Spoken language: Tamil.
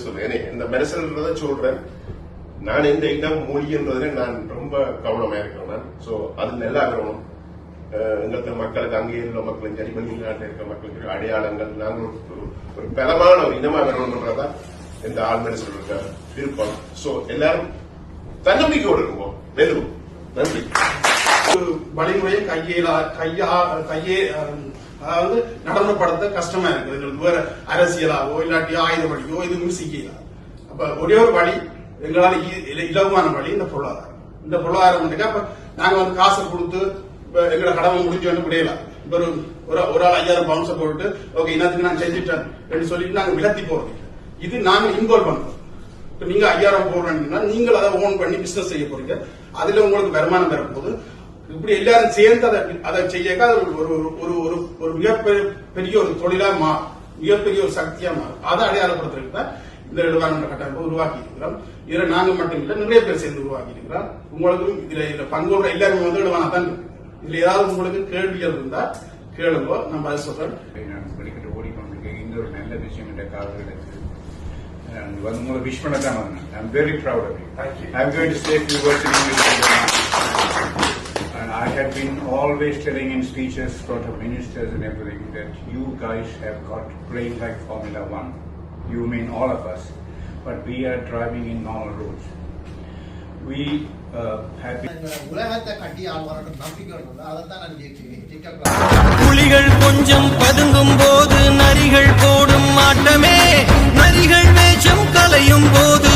சொல்றேன் இந்த மெரசல்ன்றத சொல்றேன். நான் இந்த இடம் மொழின்றதுல நான் ரொம்ப கவனமா இருக்கிறேன். நான் சோ அது நல்லா இருக்கணும். எங்களுக்கு மக்களுக்கு அங்கே உள்ள மக்களுக்கு சரி வெளிநாட்டில் இருக்கிற மக்களுக்கு அடையாளங்கள் நாங்கள் ஒரு பலமான ஒரு இனமாக வரணும்ன்றதான் இந்த ஆழ்மெரசல் இருக்க விருப்பம். சோ எல்லாரும் தன்னம்பிக்கையோடு இருக்குவோம். வெல்லுவோம். நன்றி. வழிமுறையை கையே அதாவது நடைமுறைப்படுத்த கஷ்டமா இருக்குது. எங்களுக்கு வேற அரசியலாவோ இல்லாட்டி ஆயுத வழியோ எதுவும் செய்யலாம். அப்ப ஒரே ஒரு வழி எங்களால் இலகுவான வழி இந்த பொருளாதாரம். இந்த பொருளாதாரம் அப்ப நாங்க வந்து காசை கொடுத்து எங்களோட கடமை முடிஞ்சு வந்து விடையலாம். இப்ப ஒரு ஆள் 5000 பவுன்ஸை போட்டு ஓகே இன்னத்துக்கு நான் செஞ்சுட்டேன் சொல்லிட்டு நாங்க விலத்தி போறது. இது நாங்க இன்வால்வ் பண்றோம். இப்ப நீங்க 5000 போடுறீங்கன்னா நீங்கள் அதை ஓன் பண்ணி பிசினஸ் செய்ய போறீங்க. அதுல உங்களுக்கு வருமானம் பெறப்போகுது. இப்படி எல்லாரும் சேர்ந்து அதை செய்ய ஒரு மிகப்பெரிய ஒரு தொழிலா மிகப்பெரிய ஒரு சக்தியா மாறும். அதை அடையாளப்படுத்துறதுக்கு தான் இந்த நிர்வாக கட்டமைப்பை உருவாக்கி இருக்கிறோம். இதுல நாங்க மட்டும் இல்ல நிறைய பேர் சேர்ந்து உருவாக்கி இருக்கிறோம். உங்களுக்கும் இதுல பங்கோட எல்லாருமே வந்து இடவானா தான் இருக்கு. இதுல ஏதாவது உங்களுக்கு கேள்விகள் இருந்தா கேளுங்க, நான் பதில் சொல்றேன். படிக்கிட்டு ஓடிக்கொண்டிருக்கேன். இந்த ஒரு நல்ல விஷயம் என்ற காலத்தில் உங்களை விஷ் பண்ண தான் வந்தேன். I am very proud of you. I am going to stay few words in English. And I have been always telling in speeches, front of ministers and everything, that you guys have got playing like Formula 1. You mean all of us, but we are driving in normal roads. We have been. புலிகள் கொஞ்சம் பதுங்கும் போது நரிகள் போடும் ஆட்டமே, நரிகள் வேஷம் கலையும் போது